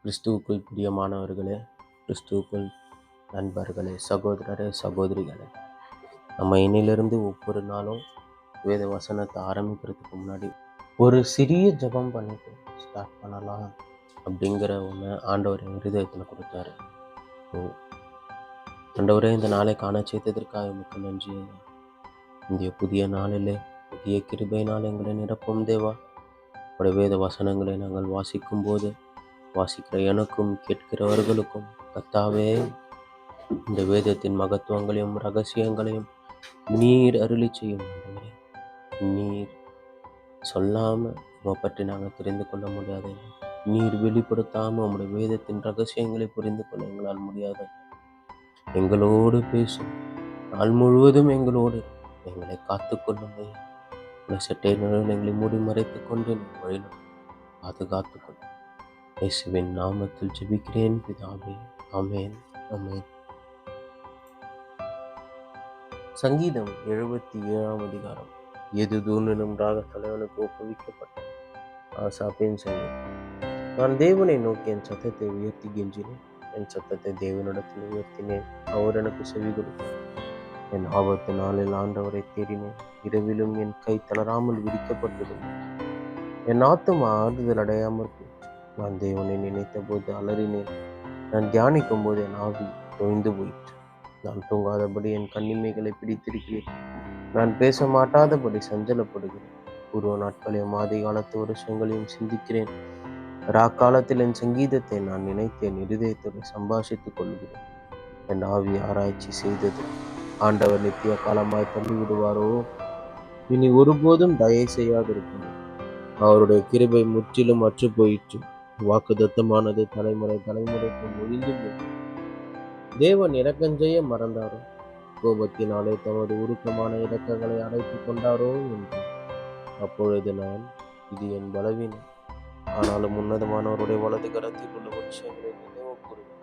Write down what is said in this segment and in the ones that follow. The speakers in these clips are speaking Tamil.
கிறிஸ்துவுக்குள் பிரியமானவர்களே, கிறிஸ்துவுக்குள் நண்பர்களே, சகோதரரே, சகோதரிகளே, நம்ம இன்னிலிருந்து ஒவ்வொரு நாளும் வேத வசனத்தை ஆரம்பிக்கிறதுக்கு முன்னாடி ஒரு சிறிய ஜெபம் பண்ணிட்டு ஸ்டார்ட் பண்ணலாம் அப்படிங்கிற ஒன்று ஆண்டவர் என் இருதயத்தில் கொடுத்தாரு. ஆண்டவரே, இந்த நாளை காண செய்ததற்காக மிக்க நன்றி. இந்த புதிய நாளிலே புதிய கிருபை நாள் எங்களை நிரப்பும் தேவா. உடைய வேத வசனங்களை நாங்கள் வாசிக்கும் போது வாசிக்கிற எனக்கும் கேட்கிறவர்களுக்கும் கர்த்தாவே, இந்த வேதத்தின் மகத்துவங்களையும் ரகசியங்களையும் நீர் அருளி செய்யும். ஆண்டவரே, நீர் சொல்லாம உம்மை பற்றி நாங்கள் தெரிந்து கொள்ள முடியாது. நீர் வெளிப்படுத்தாம உம்முடைய வேதத்தின் ரகசியங்களை புரிந்து கொள்ள எங்களால் முடியாது. எங்களோடு பேசும் நாள் முழுவதும் எங்களோடு எங்களை காத்துக்கொள்ளுங்கள். சட்டை நிழல் எங்களை மூடி மறைத்துக் கொண்டு வழியில் பாதுகாத்துக் கொள்ளும். இயேசுவின் நாமத்தில் ஜெபிக்கிறேன் பிதாவே, ஆமென், ஆமென். சங்கீதம் 77 எது தூணிலும் ராக தலைவனுக்கு ஒப்புவிக்கப்பட்ட ஆசாப்பின் சங்கீதம். நான் தேவனை நோக்கி என் சத்தத்தை உயர்த்தி கெஞ்சினேன். என் சத்தத்தை தேவனிடத்தில் உயர்த்தினேன். அவர் எனக்கு செவி கொடுத்தார். என் ஆபத்து நாளில் ஆண்டவரை தேடினேன். இரவிலும் என் கை தளராமல் விரிக்கப்பட்டிருந்தது. என் ஆத்துமா ஆறுதல் அடையாமல் போயிற்று. நான் தேவனை நினைத்த போது அலறினேன். நான் தியானிக்கும் போது என் ஆவி தொய்ந்து போயிற்று. நான் தூங்காதபடி என் கண்ணிமைகளை பிடித்திருக்கிறேன். நான் பேச மாட்டாதபடி சஞ்சலப்படுகிறேன். பூர்வ நாட்களையும் ஆதி காலத்து வருஷங்களையும் சிந்திக்கிறேன். ராக்காலத்தில் என் சங்கீதத்தை நான் நினைத்து என் இருதயத்தோடு சம்பாஷித்துக் கொள்கிறேன். என் ஆவி ஆராய்ச்சி செய்தது. ஆண்டவர் நித்திய காலமாய் தள்ளிவிடுவாரோ? இனி ஒருபோதும் தயை செய்யாதிருப்பார். அவருடைய கிருபை முற்றிலும் அற்று போயிற்று. வாக்குத்தத்தமானது தலைமுறை தலைமுறைக்கு ஒழிந்து போயிற்று. தேவன் இரக்கஞ்செய்ய மறந்தாரோ? கோபத்தினாலே தமது உருக்கமான இரக்கங்களை அடைத்துக் கொண்டாரோ என்று. அப்பொழுது நான், இது என் பலவீனம், ஆனாலும் உன்னதமானவருடைய வலது கரத்தில் உள்ள விஷயங்களை நினைவு கூறுவேன்.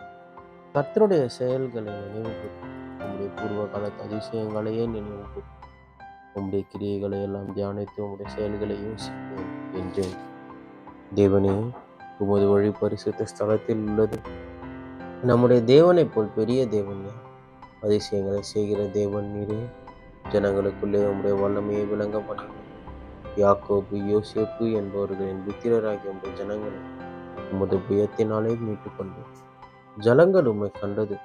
கர்த்தருடைய செயல்களை நினைவு கூறுவேன். உம்முடைய பூர்வ காலத்து அதிசயங்களையே நினைவு கூறுவேன். உம்முடைய கிரியைகளை எல்லாம் தியானித்து உம்முடைய செயல்களை யோசிப்பேன் என்றேன். தேவனே, உமது வழி பரிசுத்த ஸ்தலத்தில் உள்ளது. நம்முடைய தேவனைப் போல் பெரிய தேவன் யார்? அதிசயங்களை செய்கிற தேவன் நீரே. ஜனங்களுக்குள்ளே உம்முடைய வல்லமையை விளங்க பண்ணினேன். யாக்கோபு யோசேப்பு என்பவர்களின் புத்திரராகிய உம்முடைய ஜனங்களை உமது புயத்தினாலே மீட்டு கொண்டேன். ஜலங்கள் உம்மை கண்டது.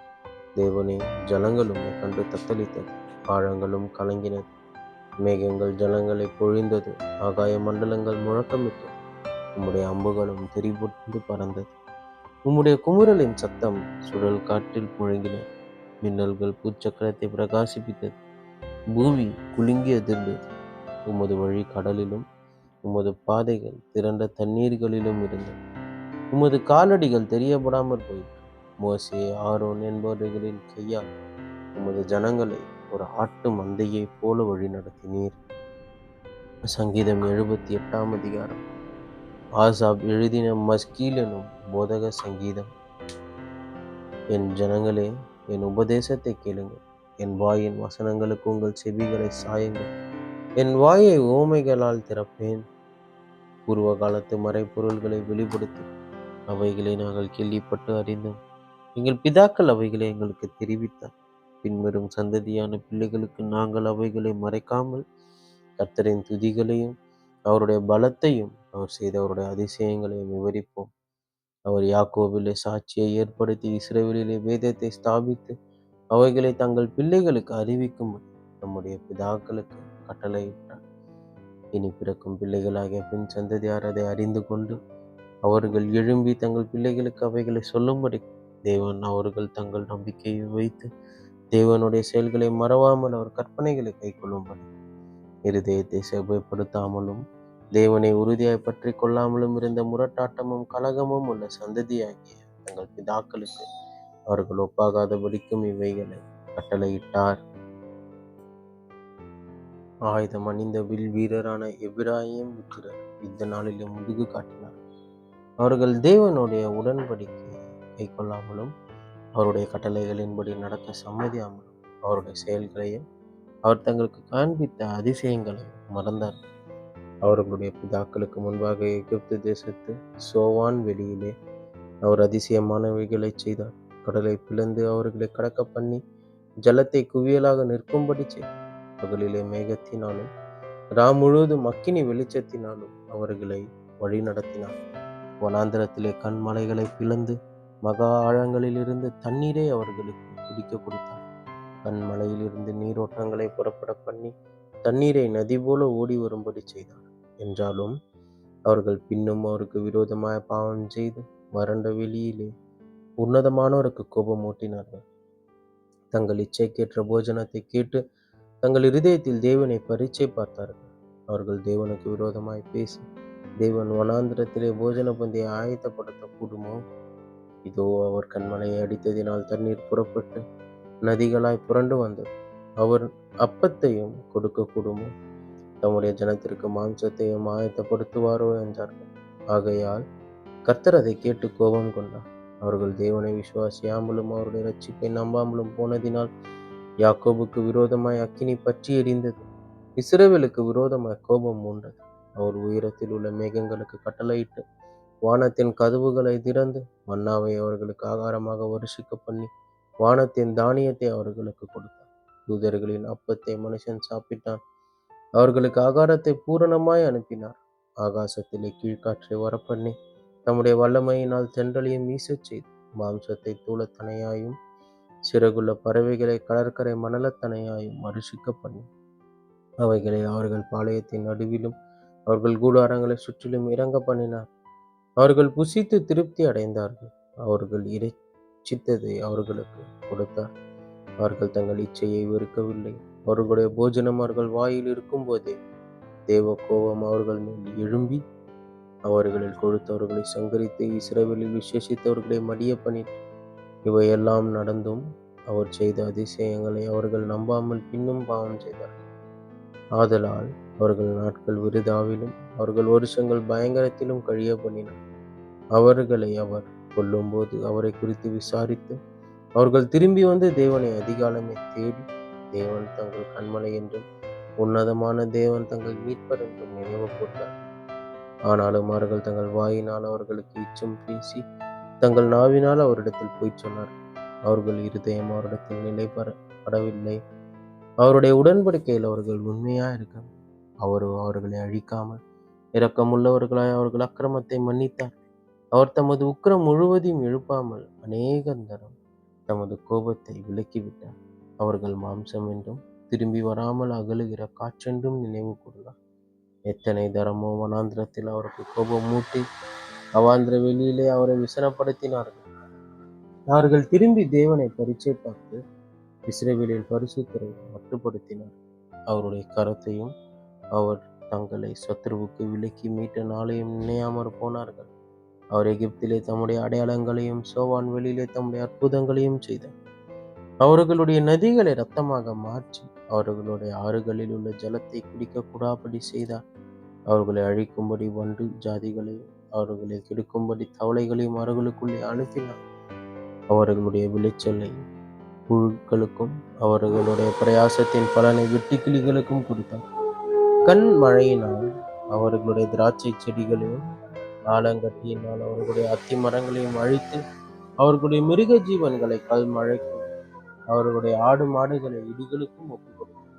தேவனே, ஜலங்கள் உம்மை கண்டு தத்தளித்தது. ஆழங்களும் கலங்கினது. மேகங்கள் ஜலங்களை பொழிந்தது. ஆகாய மண்டலங்கள் முழக்கமிட்டது. உம்முடைய அம்புகளும் தெரிபுட்டு பறந்தது. உம்முடைய குமுறலின் சத்தம் சுழல் காற்றில் முழங்கின. மின்னல்கள் பூச்சக்கரத்தை பிரகாசிப்பித்தது. பூமி குலுங்கி அதிர்ந்தது. உமது வழி கடலிலும் உமது பாதைகள் திரண்ட தண்ணீர்களிலும் இருந்தது. உமது காலடிகள் தெரியப்படாமற் போயிற்று. மோசே, ஆரோன் என்பவர்களின் கையால் உமது ஜனங்களை ஒரு ஆட்டு மந்தையைப் போல வழி நடத்தினீர். சங்கீதம் 78 ஆசாப் எழுதின மஸ்கீல் எனும் போதக சங்கீதம். என் ஜனங்களே, என் உபதேசத்தை கேளுங்கள். என் வாயின் வசனங்களுக்கு உங்கள் செவிகளை சாயுங்கள். என் வாயை உவமைகளால் திறப்பேன். பூர்வ காலத்து மறைப்பொருள்களை வெளிப்படுத்தும். அவைகளை நாங்கள் கேள்விப்பட்டு அறிந்தோம். எங்கள் பிதாக்கள் அவைகளை எங்களுக்கு தெரிவித்தார். பின்வரும் சந்ததியான பிள்ளைகளுக்கு நாங்கள் அவைகளை மறைக்காமல் கர்த்தரின் துதிகளையும் அவருடைய பலத்தையும் அவர் செய்த அவருடைய அதிசயங்களையும் விவரிப்போம். அவர் யாக்கோபிலே சாட்சியை ஏற்படுத்தி இஸ்ரவேலிலே வேதத்தை ஸ்தாபித்து அவைகளை தங்கள் பிள்ளைகளுக்கு அறிவிக்கும்படி நம்முடைய பிதாக்களுக்கு கட்டளையிட்டார். இனி பிறக்கும் பிள்ளைகளாகிய பின் சந்ததியார் அதை அறிந்து கொண்டு அவர்கள் எழும்பி தங்கள் பிள்ளைகளுக்கு அவைகளை சொல்லும்படி தேவன் அவர்கள் தங்கள் நம்பிக்கையை வைத்து தேவனுடைய செயல்களை மறவாமல் அவர் கற்பனைகளை கைக்கொள்ளும்படி இருதயத்தை செவ்வாய்ப்படுத்தாமலும் தேவனை உறுதியாய் பற்றி கொள்ளாமலும் இருந்த முரட்டாட்டமும் கலகமும் உள்ள சந்ததியாகிய தங்கள் பிதாக்களுக்கு அவர்கள் ஒப்பாகாதபடிக்கும் இவைகளை கட்டளையிட்டார். ஆயுதம் அணிந்த வில் வீரரான எபிராயிம் புத்திரர் இந்த நாளிலே முதுகு காட்டினார். அவர்கள் தேவனுடைய உடன்படிக்கையை கைக்கொள்ளாமலும் அவருடைய கட்டளைகளின்படி நடக்க சம்மதியாமலும் அவருடைய செயல்களையும் அவர் தங்களுக்கு காண்பித்த அதிசயங்களையும் மறந்தார். அவர்களுடைய பிதாக்களுக்கு முன்பாக எகிப்து தேசத்து சோவான் வெளியிலே அவர் அதிசயமானவைகளை செய்தார். கடலை பிளந்து அவர்களை கடக்க பண்ணி ஜலத்தை குவியலாக நிற்கும்படி செய்தார். பகலிலே மேகத்தினாலும் முழுவதும் அக்கினி வெளிச்சத்தினாலும் அவர்களை வழி நடத்தினார். வனாந்திரத்திலே கண்மலைகளை பிளந்து மகா ஆழங்களிலிருந்து தண்ணீரை அவர்களுக்கு குடிக்க கொடுத்தார். கண்மலையிலிருந்து நீரோட்டங்களை புறப்பட பண்ணி தண்ணீரை நதி போல ஓடி வரும்படி செய்தார். என்றாலும் அவர்கள் பின்னும் அவருக்கு விரோதமாய் பாவம் செய்து வறண்ட வெளியிலே உன்னதமானவருக்கு கோபம் ஊட்டினார்கள். தங்கள் இச்சைக்கேற்ற போஜனத்தை கேட்டு தங்கள் இருதயத்தில் தேவனை பரீட்சை பார்த்தார்கள். அவர்கள் தேவனுக்கு விரோதமாய் பேசி, தேவன் வனாந்திரத்திலே போஜன பந்தியை ஆயத்தப்படுத்த கூடுமோ? இதோ அவர் கண்மலையை அடித்ததினால் தண்ணீர் புறப்பட்டு நதிகளாய் புரண்டு வந்தது. அவர் அப்பத்தையும் கொடுக்க கூடுமோ? தம்முடைய ஜனத்திற்கு மாம்சத்தையும் ஆயத்தப்படுத்துவாரோ என்றார்கள். ஆகையால் கர்த்தர் அதை கேட்டு கோபம் கொண்டார். அவர்கள் தேவனை விசுவாசியாமலும் அவருடைய ரட்சிப்பை நம்பாமலும் போனதினால் யாக்கோபுக்கு விரோதமாய் அக்கினி பற்றி எரிந்தது. இஸ்ரவேலுக்கு விரோதமாய் கோபம் மூண்டது. அவர் உயரத்தில் உள்ள மேகங்களுக்கு கட்டளையிட்டு வானத்தின் கதவுகளை திறந்து மன்னாவை அவர்களுக்கு ஆகாரமாக வருஷிக்க பண்ணி வானத்தின் தானியத்தை அவர்களுக்கு கொடுத்தார். தூதர்களின் அப்பத்தை மனுஷன் சாப்பிட்டான். அவர்களுக்கு ஆகாரத்தை பூரணமாய் அனுப்பினார். ஆகாசத்திலே கீழ்காற்றை வரப்பண்ணி தம்முடைய வல்லமையினால் தென்றலையும் வீசச் செய்து மாம்சத்தை தூளத்தனையாயும் சிறகுள்ள பறவைகளை கடற்கரை மணலத்தனையாயும் வருஷிக்க பண்ணி அவைகளை அவர்கள் பாளையத்தின் நடுவிலும் அவர்கள் கூடாரங்களை சுற்றிலும் இறங்க பண்ணினார். அவர்கள் புசித்து திருப்தி அடைந்தார்கள். அவர்கள் இறைச்சித்ததை அவர்களுக்கு கொடுத்தார். அவர்கள் தங்கள் இச்சையை வெறுக்கவில்லை. அவர்களுடைய போஜனம் அவர்கள் வாயில் இருக்கும் போதே தேவ கோபம் அவர்கள் மேல் எழும்பி அவர்களில் கொழுத்தவர்களை சங்கரித்து இஸ்ரவேலில் விசேஷித்தவர்களை மடிய பண்ணிட்டு இவையெல்லாம் நடந்தும் அவர் செய்த அதிசயங்களை அவர்கள் நம்பாமல் பின்னும் பாவம் செய்தார்கள். ஆதலால் அவர்கள் நாட்கள் விருதாவிலும் அவர்கள் வருஷங்கள் பயங்கரத்திலும் கழிய பண்ணினார். அவர்களை அவர் கொல்லும்போது அவரை குறித்து விசாரித்து அவர்கள் திரும்பி வந்து தேவனை அதிகாலமே தேடி தேவன் தங்கள் கண்மலை என்றும் உன்னதமான தேவன் தங்கள் மீட்பர் என்றும் நினைவு கூர்ந்தார். ஆனாலும் அவர்கள் தங்கள் வாயினால் அவர்களுக்கு இச்சம் பேசி தங்கள் நாவினால் அவரிடத்தில் போய் சொன்னார். அவர்கள் இருதயம் அவரிடத்தில் நிலைப்படவில்லை. அவருடைய உடன்படிக்கையில் அவர்கள் உண்மையா இருக்க அவரோ அவர்களை அழிக்காமல் இரக்கமுள்ளவர்களாய் அவர்கள் அக்கிரமத்தை மன்னித்தார். அவர் தமது உக்கிரம் முழுவதையும் எழுப்பாமல் அநேகந்தரம் தமது கோபத்தை விலக்கிவிட்டார். அவர்கள் மாம்சம் என்றும் திரும்பி வராமல் அகலுகிற காற்றென்றும் நினைவு கூர்ந்தார். எத்தனை தரமோ வனாந்திரத்தில் அவருக்கு கோபம் மூட்டி அவாந்திர வெளியிலே அவரை விசனப்படுத்தினார்கள். அவர்கள் திரும்பி தேவனை பரீட்சை பார்த்து இஸ்ரவேலின் பரிசுத்தரை மட்டுப்படுத்தினார். அவருடைய கரத்தையும் அவர் தங்களை சத்ருவுக்கு விலக்கி மீட்ட நாளையும் நினையாமற் போனார்கள். அவர் எகிப்திலே தம்முடைய அடையாளங்களையும் சோவான் வெளியிலே தம்முடைய அற்புதங்களையும் செய்தார். அவர்களுடைய நதிகளை இரத்தமாக மாற்றி அவர்களுடைய ஆறுகளில் உள்ள ஜலத்தை குடிக்க கூடாபடி செய்தார். அவர்களை அழிக்கும்படி வண்டு ஜாதிகளையும் அவர்களை கெடுக்கும்படி தவளைகளையும் அவர்களுக்குள்ளே அனுப்பினார். அவர்களுடைய விளைச்சலை புழுக்களுக்கும் அவர்களுடைய பிரயாசத்தின் பலனை வெட்டுக்கிளிகளுக்கும் கொடுத்தார். கண் மழையினால் அவர்களுடைய திராட்சை செடிகளையும் ஆலங்கட்டியினால் அவர்களுடைய அத்தி மரங்களையும் அழித்து அவர்களுடைய மிருக ஜீவன்களை கல் மழைக்கும் அவர்களுடைய ஆடு மாடுகளை இடிகளுக்கும் ஒப்புக் கொடுத்தார்.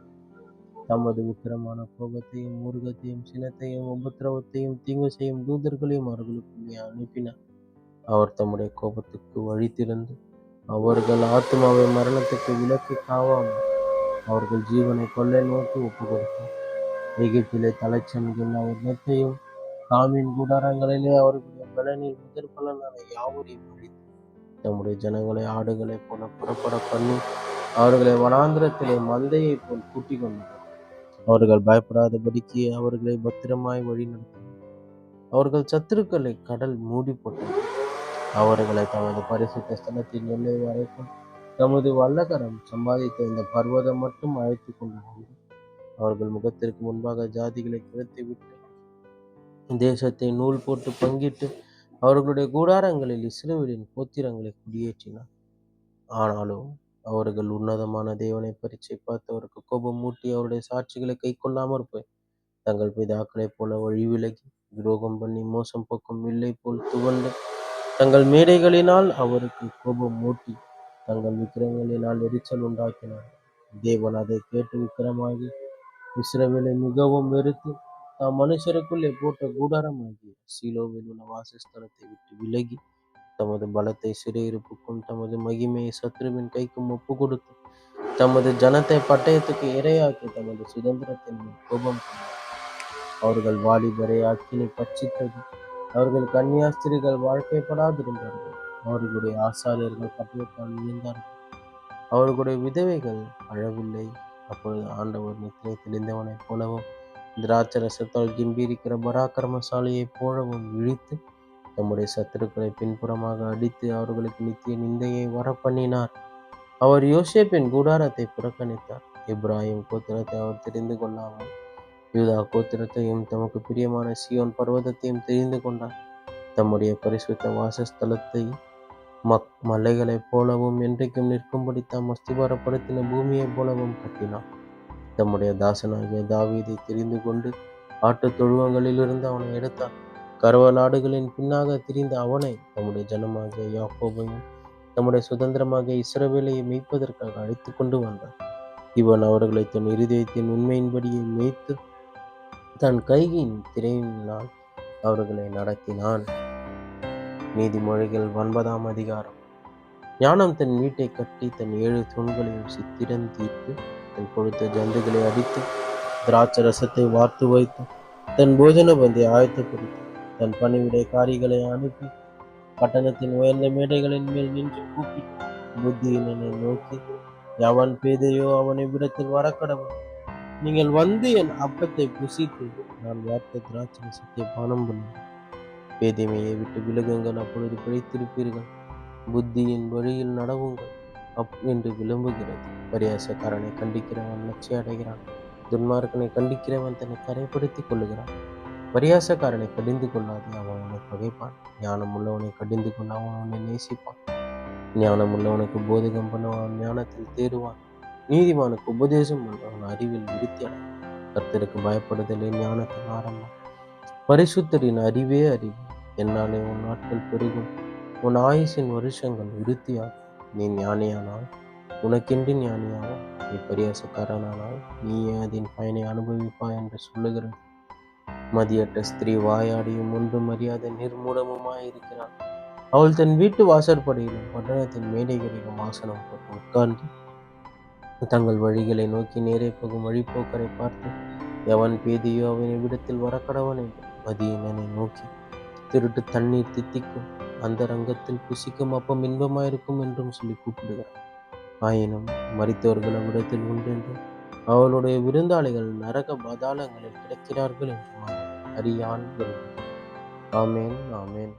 தமது உக்கிரமான கோபத்தையும் முருகத்தையும் சினத்தையும் உபத்திரவத்தையும் தீங்கு செய்யும் தூதர்களையும் அவர்களுக்குள்ளே அனுப்பினார். அவர் தம்முடைய கோபத்துக்கு வழி திறந்து அவர்கள் ஆத்மாவை மரணத்துக்கு விலக்கி காவாமல் அவர்கள் ஜீவனை கொள்ளை நோக்கி ஒப்புக் கொடுத்தார். எகிப்திலே தலைச்சன்கள் அவர் நெத்தையும் காமின் கூடாரங்களிலே அவர்களுடைய பலனில் முதற் பலனான யாவரையும் அழித்து தம்முடைய ஜனங்களை ஆடுகளை போல புறப்பட பண்ணி அவர்களை வனாந்திரத்திலே மந்தையை போல் கூட்டிக் கொண்டார். அவர்கள் பயப்படாதபடிக்கு அவர்களை பத்திரமாய் வழி நடத்தினார். அவர்கள் சத்துருக்களை கடல் மூடி போட்டது. அவர்களை தமது பரிசுத்த ஸ்தலத்தின் எல்லை வரைக்கும் தமது வல்லகரம் சம்பாதித்த இந்த பர்வதம் மட்டும் அழைத்து கொண்டு அவர்கள் முகத்திற்கு முன்பாக ஜாதிகளை கிளத்திவிட்டு தேசத்தை நூல் போட்டு பங்கிட்டு அவர்களுடைய கூடாரங்களில் இஸ்ரவேலின் கோத்திரங்களை குடியேற்றினார். ஆனாலும் அவர்கள் உன்னதமான தேவனை பரீட்சை பார்த்து அவருக்கு கோபம் மூட்டி அவருடைய சாட்சிகளை கை கொள்ளாமற் போய் தங்கள் பிதாக்களைப் போல வழி விலகி துரோகம் பண்ணி மோசம் போக்கும் வில்லை போல் துவண்டு தங்கள் மேடைகளினால் அவருக்கு கோபம் மூட்டி தங்கள் விக்கிரங்களினால் எரிச்சல் உண்டாக்கினார். தேவன் அதை கேட்டு விக்கிரமாகி இஸ்ரவேலை மிகவும் வெறுத்து தாம் மனுஷருக்குள்ளே போட்ட கூடாரமாகிய சீலோவில் உள்ள வாசஸ்தலத்தை விட்டு விலகி தமது பலத்தை சிறையிருப்புக்கும் தமது மகிமையை சத்ருவின் கைக்கும் ஒப்பு கொடுத்து தமது ஜனத்தை பட்டயத்துக்கு இரையாக்கி தமது சுதந்திரத்தின் மேல் கோபம் கொண்டார். அவர்கள் வாலிபரை அக்கினி பட்சித்தது. அவர்கள் கன்னியாஸ்திரிகள் வாழ்க்கைப்படாதிருந்தார்கள். அவர்களுடைய ஆசாரியர்கள் பட்டயத்தால் விழுந்தார்கள். அவர்களுடைய விதவைகள் அழவில்லை. அப்பொழுது ஆண்டவர் நித்திரை தெளிந்தவனைப் போலவும் திராட்சரசத்தால் கிம்பீரிக்கிற பராக்கிரமசாலியைப் போலவும் இழித்து தம்முடைய சத்துருக்களை பின்புறமாக அடித்து அவர்களுக்கு நித்திய நிந்தையை வரப்பண்ணினார். அவர் யோசேப்பின் கூடாரத்தை புறக்கணித்தார். இப்ராஹிம் கோத்திரத்தை அவர் தெரிந்து கொள்ளாமல் யூதா கோத்திரத்தையும் தமக்கு பிரியமான சீயோன் பர்வதத்தையும் தெரிந்து கொண்டார். தம்முடைய பரிசுத்த வாசஸ்தலத்தை மலைகளைப் போலவும் என்றைக்கும் நிற்கும்படி தாம் அஸ்திபாரப்படுத்தின பூமியைப் போலவும் கட்டினார். தம்முடைய தாசனாகிய தாவீதை தெரிந்து கொண்டு ஆட்டுத் தொழுவங்களிலிருந்து அவனை எடுத்தார். கறவலாடுகளின் பின்னாக திரிந்த அவனை தம்முடைய ஜனமாகிய யாக்கோபையும் தம்முடைய சுதந்திரமாகிய இஸ்ரவேலை மேய்ப்பதற்காக அழைத்து கொண்டு வந்தார். இவன் அவர்களை தன் இருதயத்தின் உண்மையின்படியே மேய்த்து தன் கையின் திரையினால் அவர்களை நடத்தினான். நீதிமொழிகள் 9ஆம் அதிகாரம். ஞானம் தன் வீட்டை கட்டி தன் 7 தூண்களையும் சித்திரம் தீர்த்து தன் கொடுத்த ஜந்துகளை அடித்து திராட்சரசத்தை வார்த்து வைத்து தன் போஜன பந்தை ஆயத்தப்படுத்தி தன் பணிவிடைக்காரிகளை அனுப்பி பட்டணத்தின் உயர்ந்த மேடைகளின் மேல் நின்று கூப்பிட்டு புத்தியினனை நோக்கி, எவன் பேதையோ அவனை விடத்தில் வரக்கடவன். நீங்கள் வந்து என் அப்பத்தை புசித்து நான் வார்த்த திராட்சரசத்தை பானம் பண்ணுங்கள். பேதைமையை விட்டு விலகுங்கள், அப்பொழுது பிழைத்திருப்பீர்கள். புத்தியின் வழியில் நடவுங்கள் என்று விளம்புகிறது. பரியாசக்காரனை கண்டிக்கிறவன் லட்சிய அடைகிறான். துன்மார்க்கனை கண்டிக்கிறவன் தன்னை கரைப்படுத்திக் கொள்ளுகிறான். பரியாசக்காரனை கடிந்து கொள்ளாது, அவன் அவனை பகைப்பான். ஞானம் உள்ளவனை கடிந்து கொள்ள அவன் அவனை நேசிப்பான். ஞானம் உள்ளவனுக்கு போதகம் பண்ண அவன் ஞானத்தில் தேடுவான். நீதிமானுக்கு உபதேசம் பண்ணவன் அறிவில் விருத்தி அடைவான். கர்த்தருக்கு பயப்படுதலே ஞானத்தின் ஆரம்பம். பரிசுத்தரின் அறிவே அறிவு. என்னாலே உன் நாட்கள் பெருகும், உன் ஆயுசின் வருஷங்கள் விருத்தியாகும். நீ ஞானியானால் உனக்கென்று ஞானியாகும், நீ பரியாசக்காரனானால் நீயே அதன் பயனை அனுபவிப்பாய் என்று சொல்லுகிறது. மதியற்ற ஸ்திரீ வாயாடியும் ஒன்றும் அறியாத நிர்மூலமுமாயிருக்கிறாள். அவள் தன் வீட்டு வாசற்படியிலும் பட்டணத்தின் மேடைகளிலும் ஆசனம் போட்டு உட்கார்ந்து தங்கள் வழிகளை நோக்கி நேரே போகும் வழிபோக்கரை பார்த்து, எவன் பேதியோ அவனை விடத்தில் வரக்கடவன் என்று மதியினனை நோக்கி, திருட்டு தண்ணீர் தித்திக்கும், அந்த ரங்கத்தில் புசிக்கும் அப்பம் இன்பமாயிருக்கும் என்றும் சொல்லி கூப்பிடுகிறார். ஆயினும் மரித்தவர்கள் அவ்விடத்தில் உண்டென்றும் அவளுடைய விருந்தாளிகள் நரக பாதாளங்களில் கிடக்கிறார்கள் என்றும் அவன் அறியான். ஆமேன், ஆமேன்.